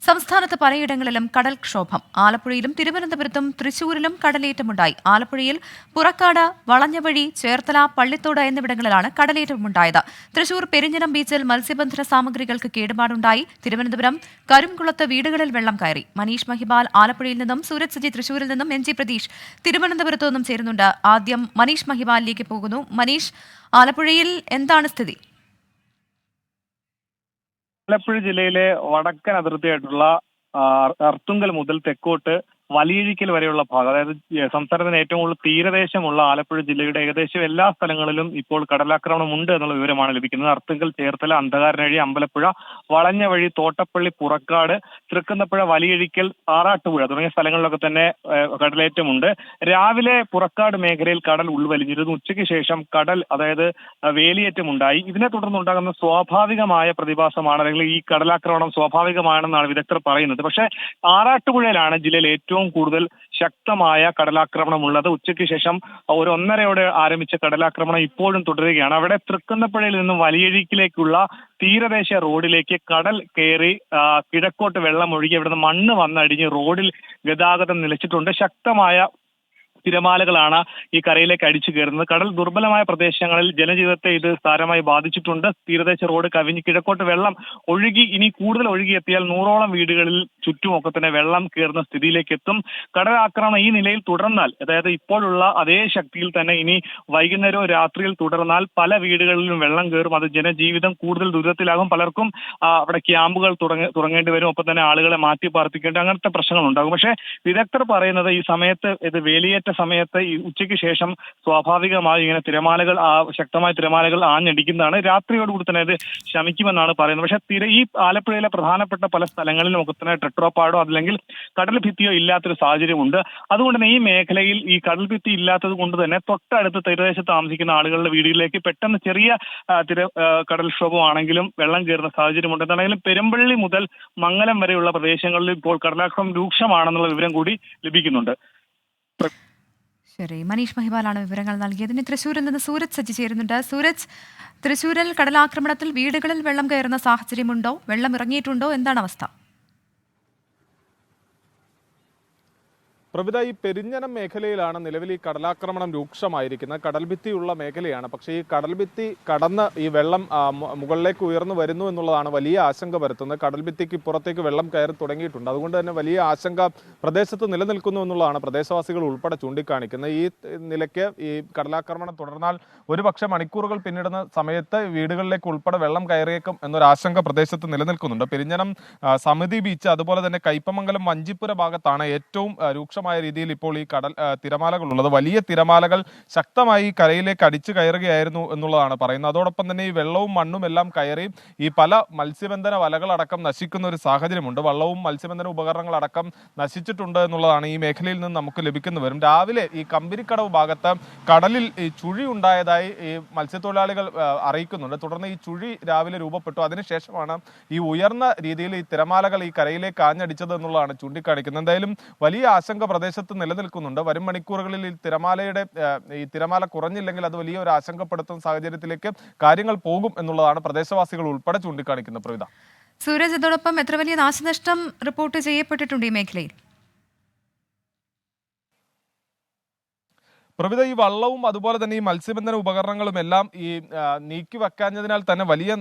സംസ്ഥാനത്ത് പലയിടങ്ങളിലും കടൽക്ഷോഭം. ആലപ്പുഴയിലും തിരുവനന്തപുരത്തും തൃശൂരിലും കടലേറ്റമുണ്ടായി. ആലപ്പുഴയിൽ പുറക്കാട്, വളഞ്ഞവഴി, ചേർത്തല, പള്ളിത്തോട് എന്നിവിടങ്ങളിലാണ് കടലേറ്റമുണ്ടായത്. തൃശൂർ പെരിഞ്ഞനം ബീച്ചിൽ മത്സ്യബന്ധന സാമഗ്രികൾക്ക് കേടുപാടുണ്ടായി. തിരുവനന്തപുരം കരുംകുളത്ത് വീടുകളിൽ വെള്ളം കയറി. മനീഷ് മഹിപാൽ ആലപ്പുഴയിൽ നിന്നും, സൂരജ് സജി തൃശൂരിൽ നിന്നും, എൻ ജി പ്രതീഷ് തിരുവനന്തപുരത്തു നിന്നും ചേരുന്നുണ്ട്. ആദ്യം മനീഷ് മഹിപാലിലേക്ക് പോകുന്നു. മനീഷ്, ആലപ്പുഴയിൽ എന്താണ് സ്ഥിതി? ആലപ്പുഴ ജില്ലയിലെ വടക്കൻ അതിർത്തിയായിട്ടുള്ള അർത്തുങ്കൽ മുതൽ തെക്കോട്ട് വലിയിഴിക്കൽ വരെയുള്ള ഭാഗം, അതായത് സംസ്ഥാനത്തിന് ഏറ്റവും കൂടുതൽ തീരദേശമുള്ള ആലപ്പുഴ ജില്ലയുടെ ഏകദേശം എല്ലാ സ്ഥലങ്ങളിലും ഇപ്പോൾ കടലാക്രമണം ഉണ്ട് എന്നുള്ള വിവരമാണ് ലഭിക്കുന്നത്. അർത്തുങ്കൽ, ചേർത്തല, അന്ധകാരനഴി, അമ്പലപ്പുഴ, വളഞ്ഞവഴി, തോട്ടപ്പള്ളി, പുറക്കാട്, തൃക്കുന്നപ്പുഴ, വലിയിഴിക്കൽ, ആറാട്ടുപുഴ തുടങ്ങിയ സ്ഥലങ്ങളിലൊക്കെ തന്നെ കടലേറ്റമുണ്ട്. രാവിലെ പുറക്കാട് മേഖലയിൽ കടൽ ഉൾവലിഞ്ഞിരുന്നു. ഉച്ചയ്ക്ക് ശേഷം കടൽ, അതായത് വേലിയേറ്റമുണ്ടായി. ഇതിനെ തുടർന്നുണ്ടാകുന്ന സ്വാഭാവികമായ പ്രതിഭാസമാണ്, അല്ലെങ്കിൽ ഈ കടലാക്രമണം സ്വാഭാവികമാണെന്നാണ് വിദഗ്ധർ പറയുന്നത്. പക്ഷേ ആറാട്ടുപുഴയിലാണ് ജില്ലയിൽ ഏറ്റവും കൂടുതൽ ശക്തമായ കടലാക്രമണം ഉള്ളത്. ഉച്ചയ്ക്ക് ശേഷം ഒരു 1:30 ആരംഭിച്ച കടലാക്രമണം ഇപ്പോഴും തുടരുകയാണ്. അവിടെ തൃക്കുന്നപ്പുഴയിൽ നിന്നും വലിയഴിക്കിലേക്കുള്ള തീരദേശ റോഡിലേക്ക് കടൽ കയറി കിഴക്കോട്ട് വെള്ളം ഒഴുകി അവിടുന്ന് മണ്ണ് വന്നടിഞ്ഞ് റോഡിൽ ഗതാഗതം നിലച്ചിട്ടുണ്ട്. ശക്തമായ തിരമാലകളാണ് ഈ കരയിലേക്ക് അടിച്ചു കയറുന്നത്. കടൽ ദുർബലമായ പ്രദേശങ്ങളിൽ ജനജീവിതത്തെ ഇത് സാരമായി ബാധിച്ചിട്ടുണ്ട്. തീരദേശ റോഡ് കവിഞ്ഞ് കിഴക്കോട്ട് വെള്ളം ഒഴുകി, ഇനി കൂടുതൽ ഒഴുകിയെത്തിയാൽ 100ഓളം വീടുകളിൽ ചുറ്റുമൊക്കെ തന്നെ വെള്ളം കയറുന്ന സ്ഥിതിയിലേക്ക് എത്തും. കടലാക്രമണം ഈ നിലയിൽ തുടർന്നാൽ, അതായത് ഇപ്പോഴുള്ള അതേ ശക്തിയിൽ തന്നെ ഇനി വൈകുന്നേരവും രാത്രിയിൽ തുടർന്നാൽ പല വീടുകളിലും വെള്ളം കയറും. അത് ജനജീവിതം കൂടുതൽ ദുരിതത്തിലാകും. പലർക്കും അവിടെ ക്യാമ്പുകൾ തുടങ്ങേണ്ടി വരും. ഒപ്പം തന്നെ ആളുകളെ മാറ്റി പാർപ്പിക്കേണ്ടി, അങ്ങനത്തെ പ്രശ്നങ്ങൾ ഉണ്ടാകും. പക്ഷേ വിദഗ്ധർ പറയുന്നത് ഈ സമയത്ത്, ഇത് വേലിയേറ്റ സമയത്ത് ഈ ഉച്ചയ്ക്ക് ശേഷം സ്വാഭാവികമായി ഇങ്ങനെ ശക്തമായ തിരമാലകൾ ആഞ്ഞടിക്കുന്നതാണ്. രാത്രിയോടുകൂടി തന്നെ ഇത് ശമിക്കുമെന്നാണ് പറയുന്നത്. പക്ഷേ ഈ ആലപ്പുഴയിലെ പ്രധാനപ്പെട്ട പല സ്ഥലങ്ങളിലും ഒക്കെ തന്നെ ടെട്രോപാഡോ അല്ലെങ്കിൽ കടൽ ഭിത്തിയോ ഇല്ലാത്തൊരു സാഹചര്യമുണ്ട്. അതുകൊണ്ട് തന്നെ ഈ മേഖലയിൽ ഈ കടൽ ഭിത്തി ഇല്ലാത്തത് കൊണ്ട് തന്നെ തൊട്ടടുത്ത് തീരദേശത്ത് താമസിക്കുന്ന ആളുകളുടെ വീടുകളിലേക്ക് പെട്ടെന്ന് ചെറിയ കടൽക്ഷോഭമാണെങ്കിലും വെള്ളം കയറുന്ന സാഹചര്യമുണ്ട്. എന്താണെങ്കിലും പെരുമ്പള്ളി മുതൽ മംഗലം വരെയുള്ള പ്രദേശങ്ങളിൽ ഇപ്പോൾ കടലാക്രമണം രൂക്ഷമാണെന്നുള്ള വിവരം കൂടി ലഭിക്കുന്നുണ്ട്. ശരി, മനീഷ് മഹിപാലാണ് വിവരങ്ങൾ നൽകിയതിന്. തൃശ്ശൂരിൽ നിന്ന് സൂരജ് സജി ചേരുന്നുണ്ട്. സൂരജ്, തൃശ്ശൂരിൽ കടലാക്രമണത്തിൽ വീടുകളിൽ വെള്ളം കയറുന്ന സാഹചര്യമുണ്ടോ? വെള്ളം ഇറങ്ങിയിട്ടുണ്ടോ? എന്താണ് അവസ്ഥ? പ്രവിധ, ഈ പെരിഞ്ഞനം മേഖലയിലാണ് നിലവിൽ ഈ കടലാക്രമണം രൂക്ഷമായിരിക്കുന്നത്. കടൽഭിത്തിയുള്ള മേഖലയാണ്. പക്ഷേ ഈ കടൽഭിത്തി കടന്ന് ഈ വെള്ളം മുകളിലേക്ക് ഉയർന്നു വരുന്നു എന്നുള്ളതാണ് വലിയ ആശങ്ക വരുത്തുന്നത്. കടൽഭിത്തിക്ക് പുറത്തേക്ക് വെള്ളം കയറി തുടങ്ങിയിട്ടുണ്ട്. അതുകൊണ്ട് തന്നെ വലിയ ആശങ്ക പ്രദേശത്ത് നിലനിൽക്കുന്നു എന്നുള്ളതാണ് പ്രദേശവാസികൾ ഉൾപ്പെടെ ചൂണ്ടിക്കാണിക്കുന്നത്. ഈ നിലയ്ക്ക് ഈ കടലാക്രമണം തുടർന്നാൽ ഒരുപക്ഷെ മണിക്കൂറുകൾ പിന്നിടുന്ന സമയത്ത് വീടുകളിലേക്ക് ഉൾപ്പെടെ വെള്ളം കയറിയേക്കും എന്നൊരാശങ്ക പ്രദേശത്ത് നിലനിൽക്കുന്നുണ്ട്. പെരിഞ്ഞനം സമിതി ബീച്ച്, അതുപോലെ തന്നെ കയ്പമംഗലം, വഞ്ചിപ്പുര ഭാഗത്താണ് ഏറ്റവും രൂക്ഷമായ രീതിയിൽ ഇപ്പോൾ ഈ തിരമാലകൾ ഉള്ളത്. വലിയ തിരമാലകൾ ശക്തമായി കരയിലേക്ക് അടിച്ചു കയറുകയായിരുന്നു എന്നുള്ളതാണ് പറയുന്നത്. അതോടൊപ്പം തന്നെ ഈ വെള്ളവും മണ്ണും എല്ലാം കയറി ഈ പല മത്സ്യബന്ധന വലകളടക്കം നശിക്കുന്ന ഒരു സാഹചര്യമുണ്ട്. വള്ളവും മത്സ്യബന്ധന ഉപകരണങ്ങളടക്കം നശിച്ചിട്ടുണ്ട് എന്നുള്ളതാണ് ഈ മേഖലയിൽ നിന്ന് നമുക്ക് ലഭിക്കുന്നു വരും. രാവിലെ ഈ കമ്പരിക്കടവ് ഭാഗത്ത് കടലിൽ ഈ ചുഴി ഉണ്ടായതായി ഈ മത്സ്യത്തൊഴിലാളികൾ അറിയിക്കുന്നുണ്ട്. തുടർന്ന് ഈ ചുഴി രാവിലെ രൂപപ്പെട്ടു. അതിനുശേഷമാണ് ഈ ഉയർന്ന രീതിയിൽ ഈ തിരമാലകൾ ഈ കരയിലേക്ക് ആഞ്ഞടിച്ചത് എന്നുള്ളതാണ് ചൂണ്ടിക്കാണിക്കുന്നത്. എന്തായാലും വലിയ ആശങ്ക പ്രദേശത്ത് നിലനിൽക്കുന്നുണ്ട്. വരും മണിക്കൂറുകളിൽ ഈ തിരമാല കുറഞ്ഞില്ലെങ്കിൽ അത് വലിയ ഒരു ആശങ്കപ്പെടുത്തുന്ന സാഹചര്യത്തിലേക്ക് കാര്യങ്ങൾ പോകും എന്നുള്ളതാണ് പ്രദേശവാസികൾ ഉൾപ്പെടെ ചൂണ്ടിക്കാണിക്കുന്നത്. പ്രവിധ, സൂരജ്, ഇതോടൊപ്പം എത്ര വലിയ നാശനഷ്ടം റിപ്പോർട്ട് ചെയ്യപ്പെട്ടിട്ടുണ്ട് ഈ മേഖലയിൽ? പ്രവിധ, ഈ വള്ളവും അതുപോലെ തന്നെ ഈ മത്സ്യബന്ധന ഉപകരണങ്ങളും എല്ലാം ഈ നീക്കി വെക്കാഞ്ഞതിനാൽ തന്നെ വലിയ,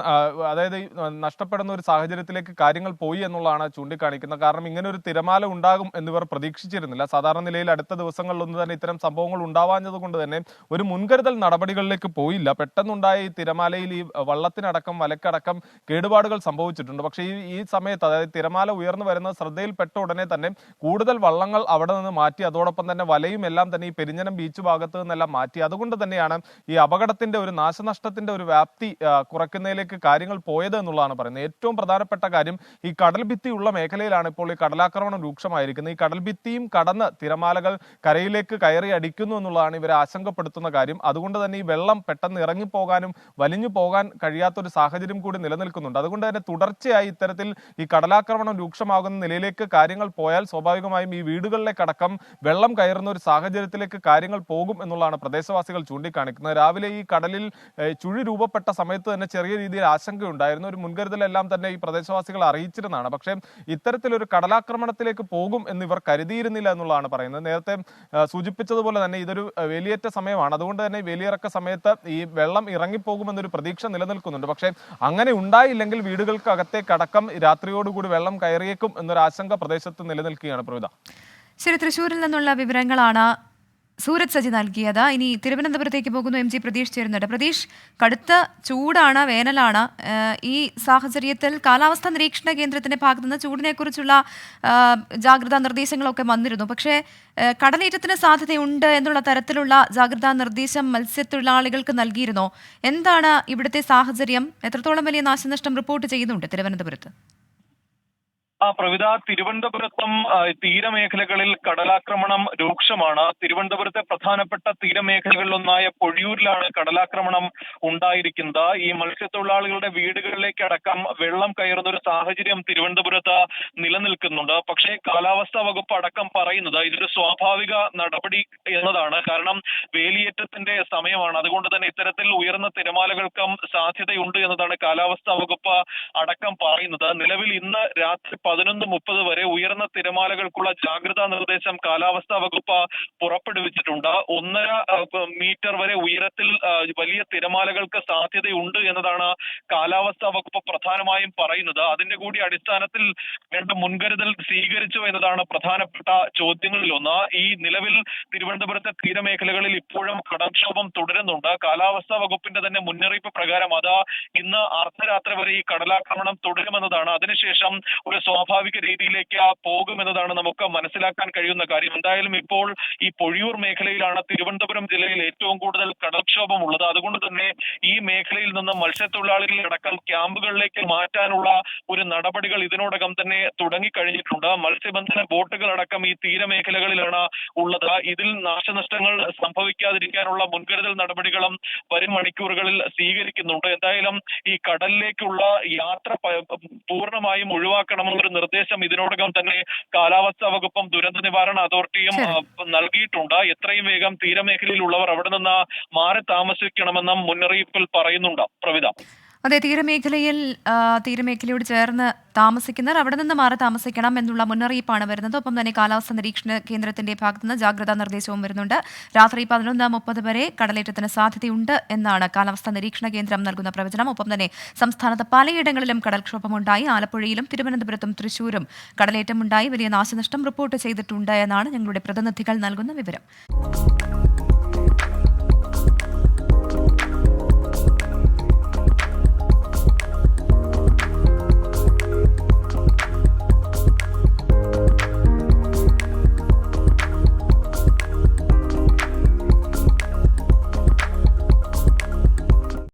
അതായത് നഷ്ടപ്പെടുന്ന ഒരു സാഹചര്യത്തിലേക്ക് കാര്യങ്ങൾ പോയി എന്നുള്ളതാണ് ചൂണ്ടിക്കാണിക്കുന്നത്. കാരണം ഇങ്ങനെ ഒരു തിരമാല ഉണ്ടാകും എന്നിവർ പ്രതീക്ഷിച്ചിരുന്നില്ല. സാധാരണ നിലയിൽ അടുത്ത ദിവസങ്ങളിലൊന്നും തന്നെ ഇത്തരം സംഭവങ്ങൾ ഉണ്ടാവാഞ്ഞത് കൊണ്ട് തന്നെ ഒരു മുൻകരുതൽ നടപടികളിലേക്ക് പോയില്ല. പെട്ടെന്നുണ്ടായ ഈ തിരമാലയിൽ ഈ വള്ളത്തിനടക്കം വലക്കടക്കം കേടുപാടുകൾ സംഭവിച്ചിട്ടുണ്ട്. പക്ഷേ ഈ സമയത്ത്, അതായത് തിരമാല ഉയർന്നു വരുന്നത് ശ്രദ്ധയിൽപ്പെട്ട ഉടനെ തന്നെ കൂടുതൽ വള്ളങ്ങൾ അവിടെ നിന്ന് മാറ്റി, അതോടൊപ്പം തന്നെ വലയും എല്ലാം തന്നെ ഈ പെരിഞ്ഞനം ബീച്ച് ഭാഗത്ത് നിന്നെല്ലാം മാറ്റി. അതുകൊണ്ട് തന്നെയാണ് ഈ അപകടത്തിന്റെ ഒരു നാശനഷ്ടത്തിന്റെ ഒരു വ്യാപ്തി കുറയ്ക്കുന്നതിലേക്ക് കാര്യങ്ങൾ പോയത് എന്നുള്ളതാണ് പറയുന്നത്. ഏറ്റവും പ്രധാനപ്പെട്ട കാര്യം, ഈ കടൽഭിത്തി ഉള്ള മേഖലയിലാണ് ഇപ്പോൾ ഈ കടലാക്രമണം രൂക്ഷമായിരിക്കുന്നത്. ഈ കടൽഭിത്തിയും കടന്ന് തിരമാലകൾ കരയിലേക്ക് കയറി അടിക്കുന്നു എന്നുള്ളതാണ് ഇവരെ ആശങ്കപ്പെടുത്തുന്ന കാര്യം. അതുകൊണ്ട് തന്നെ ഈ വെള്ളം പെട്ടെന്ന് ഇറങ്ങിപ്പോകാനും വലിഞ്ഞു പോകാൻ കഴിയാത്തൊരു സാഹചര്യം കൂടി നിലനിൽക്കുന്നുണ്ട്. അതുകൊണ്ട് തന്നെ തുടർച്ചയായി ഇത്തരത്തിൽ ഈ കടലാക്രമണം രൂക്ഷമാകുന്ന നിലയിലേക്ക് കാര്യങ്ങൾ പോയാൽ സ്വാഭാവികമായും ഈ വീടുകളിലേക്കടക്കം വെള്ളം കയറുന്ന ഒരു സാഹചര്യത്തിലേക്ക് കാര്യങ്ങൾ പോകും എന്നുള്ളതാണ് പ്രദേശവാസികൾ ചൂണ്ടിക്കാണിക്കുന്നത്. രാവിലെ ഈ കടലിൽ ചുഴി രൂപപ്പെട്ട സമയത്ത് തന്നെ ചെറിയ രീതിയിൽ ആശങ്കയുണ്ടായിരുന്നു. ഒരു മുൻകരുതലെല്ലാം തന്നെ ഈ പ്രദേശവാസികൾ അറിയിച്ചിരുന്നതാണ്. പക്ഷേ ഇത്തരത്തിലൊരു കടലാക്രമണത്തിലേക്ക് പോകും എന്നിവർ കരുതിയിരുന്നില്ല എന്നുള്ളതാണ് പറയുന്നത്. നേരത്തെ സൂചിപ്പിച്ചതുപോലെ തന്നെ ഇതൊരു വേലിയേറ്റ സമയമാണ്. അതുകൊണ്ട് തന്നെ വേലിയിറക്ക സമയത്ത് ഈ വെള്ളം ഇറങ്ങിപ്പോകുമെന്നൊരു പ്രതീക്ഷ നിലനിൽക്കുന്നുണ്ട്. പക്ഷേ അങ്ങനെ ഉണ്ടായില്ലെങ്കിൽ വീടുകൾക്ക് അകത്തേക്കടക്കം രാത്രിയോടുകൂടി വെള്ളം കയറിയേക്കും എന്നൊരു ആശങ്ക പ്രദേശത്ത് നിലനിൽക്കുകയാണ്. പ്രവിധ, ശരി, തൃശ്ശൂരിൽ നിന്നുള്ള വിവരങ്ങളാണ് സൂരജ് സജി നൽകിയത്. ഇനി തിരുവനന്തപുരത്തേക്ക് പോകുന്നു. എം ജി പ്രതീഷ് ചേരുന്നുണ്ട്. പ്രതീഷ്, കടുത്ത ചൂടാണ്, വേനലാണ്. ഈ സാഹചര്യത്തിൽ കാലാവസ്ഥാ നിരീക്ഷണ കേന്ദ്രത്തിന്റെ ഭാഗത്തുനിന്ന് ചൂടിനെക്കുറിച്ചുള്ള ജാഗ്രതാ നിർദ്ദേശങ്ങളൊക്കെ വന്നിരുന്നു. പക്ഷേ കടലേറ്റത്തിന് സാധ്യതയുണ്ട് എന്നുള്ള തരത്തിലുള്ള ജാഗ്രതാ നിർദ്ദേശം മത്സ്യത്തൊഴിലാളികൾക്ക് നൽകിയിരുന്നോ? എന്താണ് ഇവിടുത്തെ സാഹചര്യം? എത്രത്തോളം വലിയ നാശനഷ്ടം റിപ്പോർട്ട് ചെയ്യുന്നുണ്ട് തിരുവനന്തപുരത്ത്? പ്രവിധ, തിരുവനന്തപുരത്തും തീരമേഖലകളിൽ കടലാക്രമണം രൂക്ഷമാണ്. തിരുവനന്തപുരത്തെ പ്രധാനപ്പെട്ട തീരമേഖലകളിലൊന്നായ പൊഴിയൂരിലാണ് കടലാക്രമണം ഉണ്ടായിരിക്കുന്നത്. ഈ മത്സ്യത്തൊഴിലാളികളുടെ വീടുകളിലേക്ക് അടക്കം വെള്ളം കയറുന്ന ഒരു സാഹചര്യം തിരുവനന്തപുരത്ത് നിലനിൽക്കുന്നുണ്ട്. പക്ഷേ കാലാവസ്ഥാ വകുപ്പ് അടക്കം പറയുന്നത് ഇതൊരു സ്വാഭാവിക നടപടി എന്നതാണ്. കാരണം വേലിയേറ്റത്തിന്റെ സമയമാണ്. അതുകൊണ്ട് തന്നെ ഇത്തരത്തിൽ ഉയർന്ന തിരമാലകൾക്കും സാധ്യതയുണ്ട് എന്നതാണ് കാലാവസ്ഥാ വകുപ്പ് അടക്കം പറയുന്നത്. നിലവിൽ ഇന്ന് രാത്രി 11:30 വരെ ഉയർന്ന തിരമാലകൾക്കുള്ള ജാഗ്രതാ നിർദ്ദേശം കാലാവസ്ഥാ വകുപ്പ് പുറപ്പെടുവിച്ചിട്ടുണ്ട്. 1.5 മീറ്റർ വരെ ഉയരത്തിൽ വലിയ തിരമാലകൾക്ക് സാധ്യതയുണ്ട് എന്നതാണ് കാലാവസ്ഥാ വകുപ്പ് പ്രധാനമായും പറയുന്നത്. അതിന്റെ കൂടി അടിസ്ഥാനത്തിൽ വേണ്ട മുൻകരുതൽ സ്വീകരിച്ചു എന്നതാണ് പ്രധാനപ്പെട്ട ചോദ്യങ്ങളിലൊന്ന്. ഈ നിലവിൽ തിരുവനന്തപുരത്തെ തീരമേഖലകളിൽ ഇപ്പോഴും കടൽക്ഷോഭം തുടരുന്നുണ്ട്. കാലാവസ്ഥാ വകുപ്പിന്റെ തന്നെ മുന്നറിയിപ്പ് പ്രകാരം ഇന്ന് അർദ്ധരാത്രി വരെ ഈ കടലാക്രമണം തുടരുമെന്നതാണ്. അതിനുശേഷം ഒരു സ്വാഭാവിക രീതിയിലേക്ക് പോകുമെന്നതാണ് നമുക്ക് മനസ്സിലാക്കാൻ കഴിയുന്ന കാര്യം. എന്തായാലും ഇപ്പോൾ ഈ പൊഴിയൂർ മേഖലയിലാണ് തിരുവനന്തപുരം ജില്ലയിൽ ഏറ്റവും കൂടുതൽ കടൽക്ഷോഭം ഉള്ളത്. അതുകൊണ്ട് തന്നെ ഈ മേഖലയിൽ നിന്ന് മത്സ്യത്തൊഴിലാളികളെ അടക്കം ക്യാമ്പുകളിലേക്ക് മാറ്റാനുള്ള ഒരു നടപടികൾ ഇതിനോടകം തന്നെ തുടങ്ങിക്കഴിഞ്ഞിട്ടുണ്ട്. മത്സ്യബന്ധന ബോട്ടുകളടക്കം ഈ തീരമേഖലകളിലാണ് ഉള്ളത്. ഇതിൽ നാശനഷ്ടങ്ങൾ സംഭവിക്കാതിരിക്കാനുള്ള മുൻകരുതൽ നടപടികളും വരും മണിക്കൂറുകളിൽ സ്വീകരിക്കുന്നുണ്ട്. എന്തായാലും ഈ കടലിലേക്കുള്ള യാത്ര പൂർണ്ണമായും ഒഴിവാക്കണമെന്നൊരു നിർദ്ദേശം ഇതിനോടകം തന്നെ കാലാവസ്ഥാ വകുപ്പും ദുരന്ത നിവാരണ അതോറിറ്റിയും നൽകിയിട്ടുണ്ട്. എത്രയും വേഗം തീരമേഖലയിലുള്ളവർ അവിടെ നിന്ന് മാറി താമസിക്കണമെന്നും മുന്നറിയിപ്പിൽ പറയുന്നുണ്ട്. പ്രവിധ, അതെ, തീരമേഖലയോട് ചേർന്ന് താമസിക്കുന്നവർ അവിടെ നിന്ന് മാറി താമസിക്കണം എന്നുള്ള മുന്നറിയിപ്പാണ് വരുന്നത്. ഒപ്പം തന്നെ കാലാവസ്ഥാ നിരീക്ഷണ കേന്ദ്രത്തിന്റെ ഭാഗത്തുനിന്ന് ജാഗ്രതാ നിർദ്ദേശവും വരുന്നുണ്ട്. രാത്രി 11:30 വരെ കടലേറ്റത്തിന് സാധ്യതയുണ്ട് എന്നാണ് കാലാവസ്ഥാ നിരീക്ഷണ കേന്ദ്രം നൽകുന്ന പ്രവചനം. ഒപ്പം തന്നെ സംസ്ഥാനത്ത് പലയിടങ്ങളിലും കടൽക്ഷോഭമുണ്ടായി. ആലപ്പുഴയിലും തിരുവനന്തപുരത്തും തൃശ്ശൂരും കടലേറ്റമുണ്ടായി. വലിയ നാശനഷ്ടം റിപ്പോർട്ട് ചെയ്തിട്ടുണ്ട് എന്നാണ് ഞങ്ങളുടെ പ്രതിനിധികൾ നൽകുന്ന വിവരം.